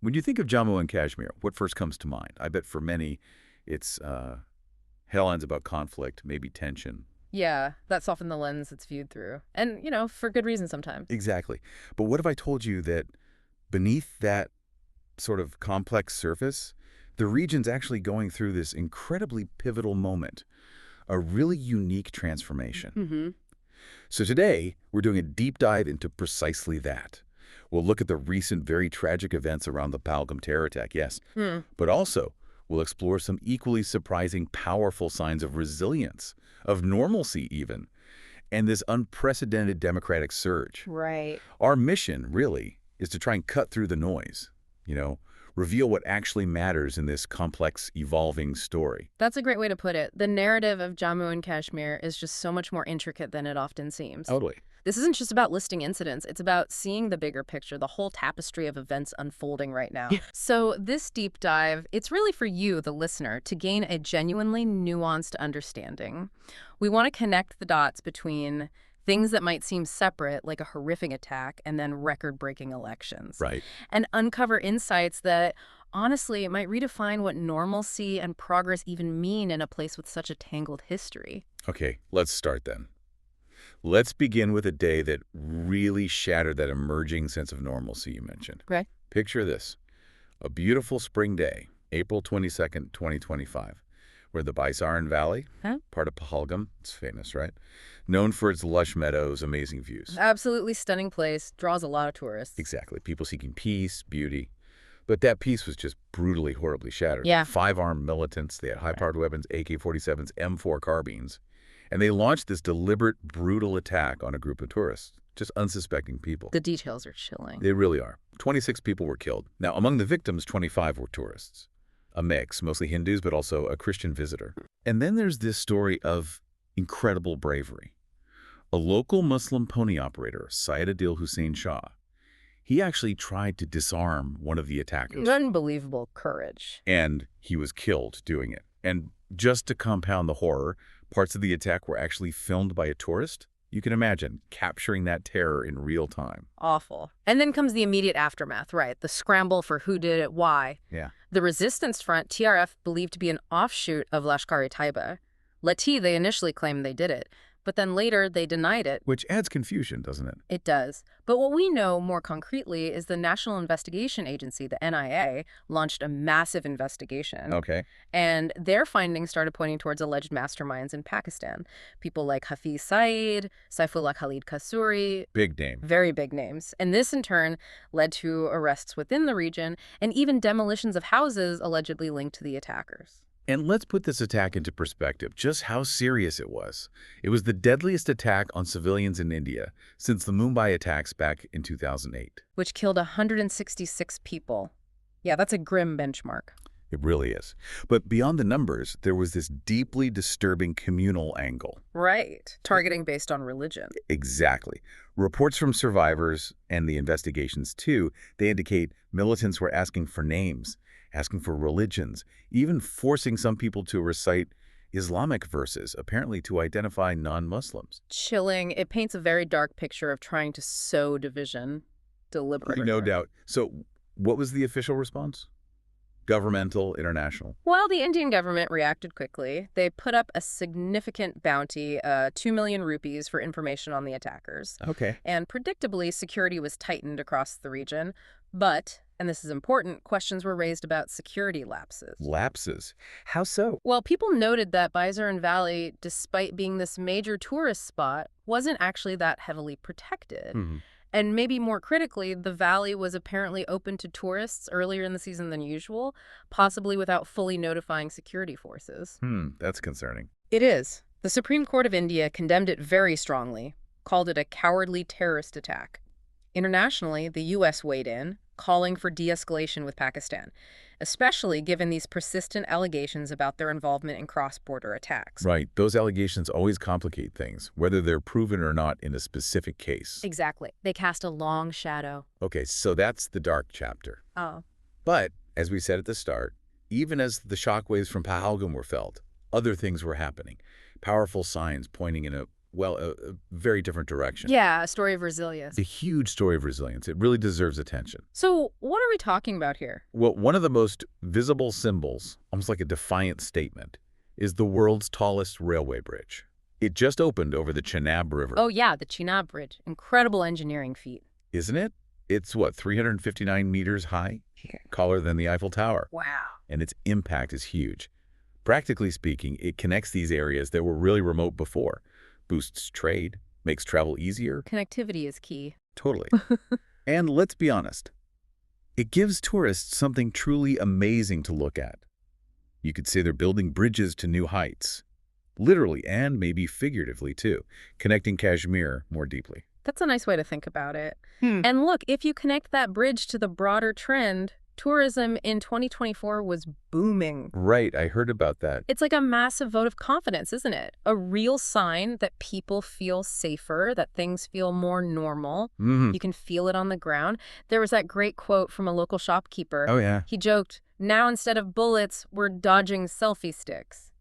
When you think of Jammu and Kashmir, what first comes to mind? I bet for many, it's headlines about conflict, maybe tension. Yeah, that's often the lens it's viewed through. And, for good reason sometimes. Exactly. But what if I told you that beneath that sort of complex surface, the region's actually going through this incredibly pivotal moment, a really unique transformation? Mm-hmm. So today, we're doing a deep dive into precisely that. We'll look at the recent very tragic events around the Pahalgam terror attack, yes, Hmm. but also we'll explore some equally surprising, powerful signs of resilience, of normalcy even, and this unprecedented democratic surge. Right. Our mission, really, is to try and cut through the noise, you know, reveal what actually matters in this complex, evolving story. That's a great way to put it. The narrative of Jammu and Kashmir is just so much more intricate than it often seems. Totally. This isn't just about listing incidents. It's about seeing the bigger picture, the whole tapestry of events unfolding right now. Yeah. So this deep dive, it's really for you, the listener, to gain a genuinely nuanced understanding. We want to connect the dots between things that might seem separate, like a horrific attack, and then record-breaking elections. Right. And uncover insights that, honestly, might redefine what normalcy and progress even mean in a place with such a tangled history. Okay, let's start then. Let's begin with a day that really shattered that emerging sense of normalcy you mentioned. Okay. Picture this. A beautiful spring day, April 22nd, 2025, where the Baisaran Valley, Huh? part of Pahalgam, it's famous, right? Known for its lush meadows, amazing views. Absolutely stunning place, draws a lot of tourists. Exactly. People seeking peace, beauty. But that peace was just brutally, horribly shattered. Yeah. 5 armed militants, they had high-powered weapons, AK-47s, M4 carbines. And they launched this deliberate, brutal attack on a group of tourists, just unsuspecting people. The details are chilling. They really are. 26 people were killed. Now, among the victims, 25 were tourists. A mix, mostly Hindus, but also a Christian visitor. And then there's this story of incredible bravery. A local Muslim pony operator, Syed Adil Hussein Shah, he actually tried to disarm one of the attackers. Unbelievable courage. And he was killed doing it. And just to compound the horror, parts of the attack were actually filmed by a tourist. You can imagine capturing that terror in real time. Awful. And then comes the immediate aftermath, right? The scramble for who did it, why. Yeah. The resistance front, TRF, believed to be an offshoot of Lashkar-e-Taiba. Lati, they initially claimed they did it, but then later they denied it. Which adds confusion, doesn't it? It does. But what we know more concretely is the National Investigation Agency, the NIA, launched a massive investigation. Okay. And their findings started pointing towards alleged masterminds in Pakistan. People like Hafiz Saeed, Saifullah Khalid Kasuri. Big name. Very big names. And this, in turn, led to arrests within the region and even demolitions of houses allegedly linked to the attackers. And let's put this attack into perspective, just how serious it was. It was the deadliest attack on civilians in India since the Mumbai attacks back in 2008. Which killed 166 people. Yeah, that's a grim benchmark. It really is. But beyond the numbers, there was this deeply disturbing communal angle. Right. Targeting based on religion. Exactly. Reports from survivors, and the investigations too, they indicate militants were asking for names, asking for religions, even forcing some people to recite Islamic verses, apparently to identify non-Muslims. Chilling. It paints a very dark picture of trying to sow division deliberately. No doubt. So what was the official response? Governmental, international? Well, the Indian government reacted quickly. They put up a significant bounty, 2 million rupees, for information on the attackers. Okay. And predictably, security was tightened across the region. But, and this is important, questions were raised about security lapses. Lapses? How so? Well, people noted that Baisaran Valley, despite being this major tourist spot, wasn't actually that heavily protected. And maybe more critically, the valley was apparently open to tourists earlier in the season than usual, possibly without fully notifying security forces. That's concerning. It is. The Supreme Court of India condemned it very strongly, called it a cowardly terrorist attack. Internationally, the U.S. weighed in, calling for de-escalation with Pakistan, especially given these persistent allegations about their involvement in cross-border attacks. Right. Those allegations always complicate things, whether they're proven or not in a specific case. Exactly. They cast a long shadow. Okay, so that's the dark chapter. Oh. But, as we said at the start, even as the shockwaves from Pahalgam were felt, other things were happening. Powerful signs pointing in a well, a very different direction. Yeah, a story of resilience. It's a huge story of resilience. It really deserves attention. So what are we talking about here? Well, one of the most visible symbols, almost like a defiant statement, is the world's tallest railway bridge. It just opened over the Chenab River. Oh yeah, the Chenab Bridge. Incredible engineering feat. Isn't it? It's, what, 359 meters high? Yeah. Taller than the Eiffel Tower. Wow. And its impact is huge. Practically speaking, it connects these areas that were really remote before, boosts trade, makes travel easier. Connectivity is key. Totally. And let's be honest, it gives tourists something truly amazing to look at. You could say they're building bridges to new heights, literally and maybe figuratively too, connecting Kashmir more deeply. That's a nice way to think about it. And look, if you connect that bridge to the broader trend, tourism in 2024 was booming. Right, I heard about that. It's like a massive vote of confidence, isn't it? A real sign that people feel safer, that things feel more normal. You can feel it on the ground. There was that great quote from a local shopkeeper. Oh, yeah. He joked, "Now instead of bullets, we're dodging selfie sticks."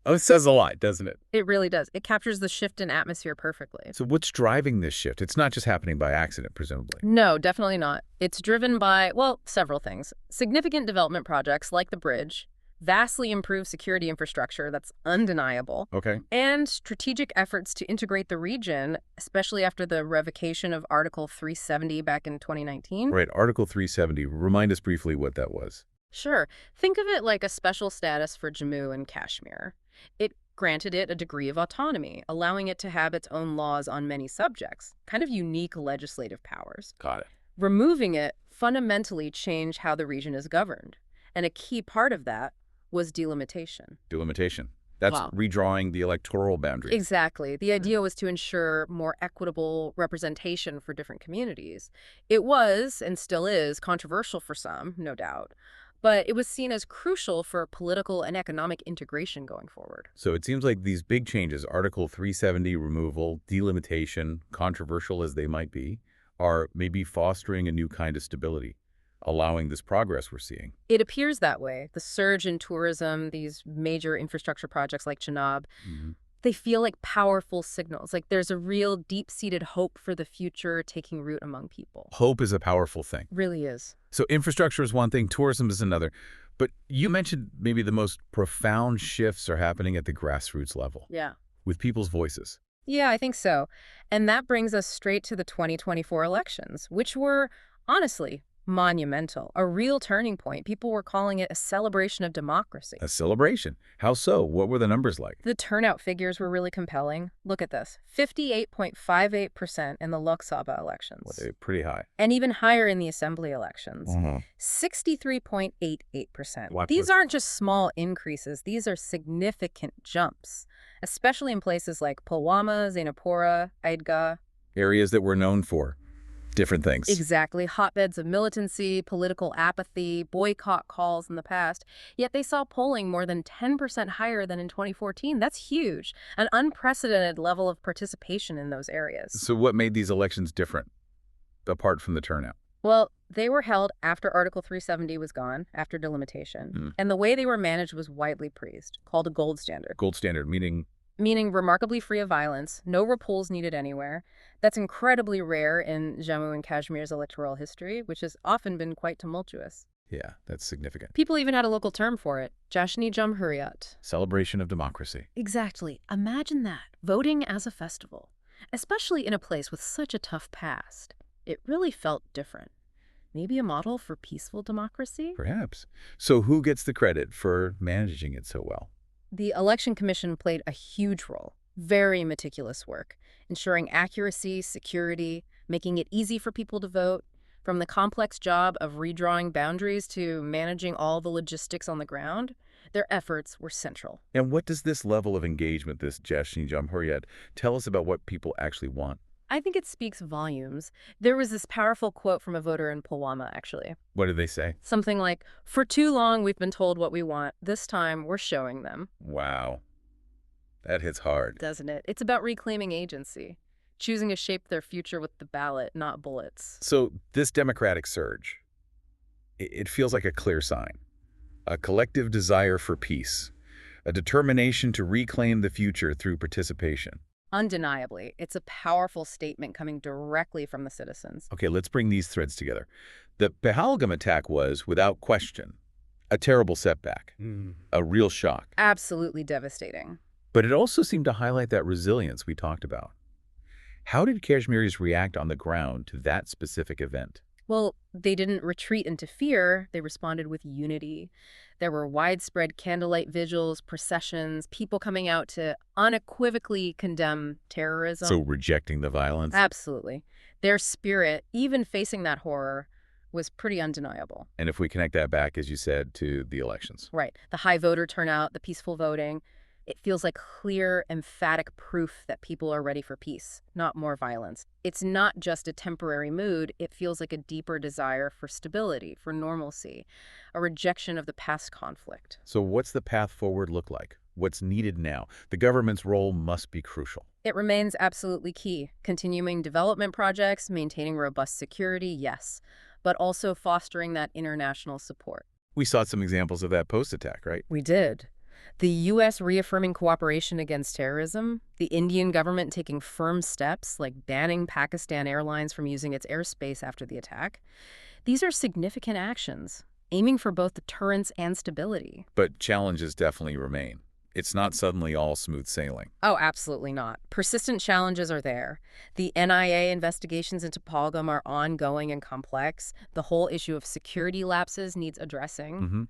Oh, it says a lot, doesn't it? It really does. It captures the shift in atmosphere perfectly. So what's driving this shift? It's not just happening by accident, presumably. No, definitely not. It's driven by, well, several things. Significant development projects like the bridge, vastly improved security infrastructure that's undeniable, Okay. and strategic efforts to integrate the region, especially after the revocation of Article 370 back in 2019. Right, Article 370. Remind us briefly what that was. Sure. Think of it like a special status for Jammu and Kashmir. It granted it a degree of autonomy, allowing it to have its own laws on many subjects, kind of unique legislative powers. Got it. Removing it fundamentally changed how the region is governed, and a key part of that was delimitation. Delimitation. That's Wow. redrawing the electoral boundaries. Exactly. The idea was to ensure more equitable representation for different communities. It was, and still is, controversial for some, no doubt, but it was seen as crucial for political and economic integration going forward. So it seems like these big changes, Article 370 removal, delimitation, controversial as they might be, are maybe fostering a new kind of stability, allowing this progress we're seeing. It appears that way. The surge in tourism, these major infrastructure projects like Chenab, they feel like powerful signals. Like there's a real deep-seated hope for the future taking root among people. Hope is a powerful thing. Really is. So infrastructure is one thing, tourism is another. But you mentioned maybe the most profound shifts are happening at the grassroots level, Yeah. with people's voices. Yeah, I think so. And that brings us straight to the 2024 elections, which were, honestly, monumental. A real turning point. People were calling it a celebration of democracy. A celebration. How so? What were the numbers like? The turnout figures were really compelling. Look at this. 58.58% in the Lok Sabha elections. Pretty high. And even higher in the assembly elections. 63.88%. These aren't just small increases. These are significant jumps, especially in places like Pulwama, Zainapura, Aidgah. Areas that we're known for different things. Exactly. Hotbeds of militancy, political apathy, boycott calls in the past. Yet they saw polling more than 10% higher than in 2014. That's huge. An unprecedented level of participation in those areas. So what made these elections different, apart from the turnout? Well, they were held after Article 370 was gone, after delimitation. And the way they were managed was widely praised, called a gold standard. Gold standard, meaning Remarkably free of violence, no repulse needed anywhere. That's incredibly rare in Jammu and Kashmir's electoral history, which has often been quite tumultuous. Yeah, that's significant. People even had a local term for it, Jashni Jamhuriyat. Celebration of democracy. Exactly. Imagine that, voting as a festival, especially in a place with such a tough past. It really felt different. Maybe a model for peaceful democracy? Perhaps. So who gets the credit for managing it so well? The Election Commission played a huge role. Very meticulous work, ensuring accuracy, security, making it easy for people to vote. From the complex job of redrawing boundaries to managing all the logistics on the ground, their efforts were central. And what does this level of engagement, this Jashni Jamhuriyat, tell us about what people actually want? I think it speaks volumes. There was this powerful quote from a voter in Pulwama, actually. What did they say? Something like, "For too long, we've been told what we want. This time, we're showing them." Wow. That hits hard. Doesn't it? It's about reclaiming agency, choosing to shape their future with the ballot, not bullets. So this democratic surge, it feels like a clear sign. A collective desire for peace. A determination to reclaim the future through participation. Undeniably, it's a powerful statement coming directly from the citizens. Okay, let's bring these threads together. The Pahalgam attack was, without question, a terrible setback, a real shock. Absolutely devastating. But it also seemed to highlight that resilience we talked about. How did Kashmiris react on the ground to that specific event? Well, they didn't retreat into fear. They responded with unity. There were widespread candlelight vigils, processions, people coming out to unequivocally condemn terrorism. So rejecting the violence? Absolutely. Their spirit, even facing that horror, was pretty undeniable. And if we connect that back, as you said, to the elections. Right. The high voter turnout, the peaceful voting, it feels like clear, emphatic proof that people are ready for peace, not more violence. It's not just a temporary mood. It feels like a deeper desire for stability, for normalcy, a rejection of the past conflict. So what's the path forward look like? What's needed now? The government's role must be crucial. It remains absolutely key. Continuing development projects, maintaining robust security, yes, but also fostering that international support. We saw some examples of that post-attack, right? We did. The U.S. reaffirming cooperation against terrorism, the Indian government taking firm steps like banning Pakistan Airlines from using its airspace after the attack. These are significant actions, aiming for both deterrence and stability. But challenges definitely remain. It's not suddenly all smooth sailing. Oh, absolutely not. Persistent challenges are there. The NIA investigations into Pahalgam are ongoing and complex. The whole issue of security lapses needs addressing.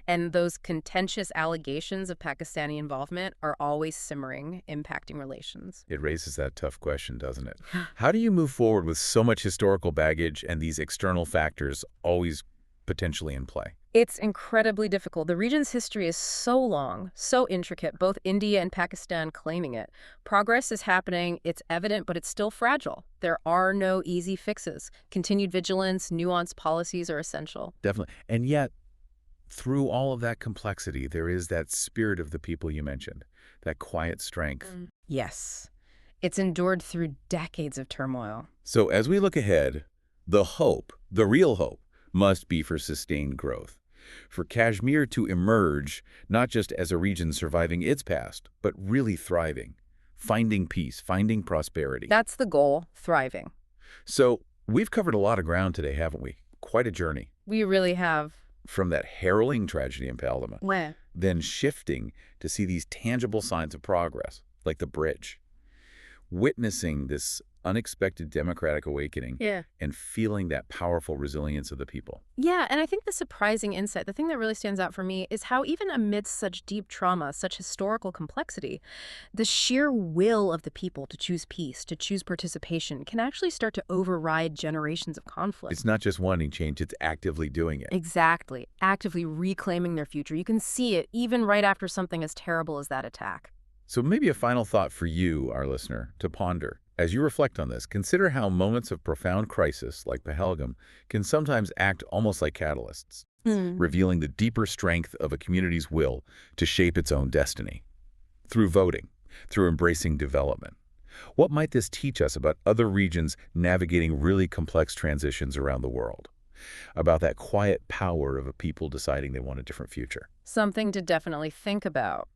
And those contentious allegations of Pakistani involvement are always simmering, impacting relations. It raises that tough question, doesn't it? How do you move forward with so much historical baggage and these external factors always potentially in play? It's incredibly difficult. The region's history is so long, so intricate, both India and Pakistan claiming it. Progress is happening, it's evident, but it's still fragile. There are no easy fixes. Continued vigilance, nuanced policies are essential. Definitely. And yet, through all of that complexity, there is that spirit of the people you mentioned, that quiet strength. Yes. It's endured through decades of turmoil. So as we look ahead, the hope, the real hope, must be for sustained growth. For Kashmir to emerge not just as a region surviving its past, but really thriving, finding peace, finding prosperity. That's the goal, thriving. So we've covered a lot of ground today, haven't we? Quite a journey. We really have. From that harrowing tragedy in Pahalgam, then shifting to see these tangible signs of progress, like the bridge. Witnessing this unexpected democratic awakening and feeling that powerful resilience of the people. Yeah, and I think the surprising insight, the thing that really stands out for me, is how even amidst such deep trauma, such historical complexity, the sheer will of the people to choose peace, to choose participation, can actually start to override generations of conflict. It's not just wanting change, it's actively doing it. Exactly. Actively reclaiming their future. You can see it even right after something as terrible as that attack. So maybe a final thought for you, our listener, to ponder. As you reflect on this, consider how moments of profound crisis, like Pahalgam, can sometimes act almost like catalysts, revealing the deeper strength of a community's will to shape its own destiny. Through voting, through embracing development. What might this teach us about other regions navigating really complex transitions around the world? About that quiet power of a people deciding they want a different future? Something to definitely think about.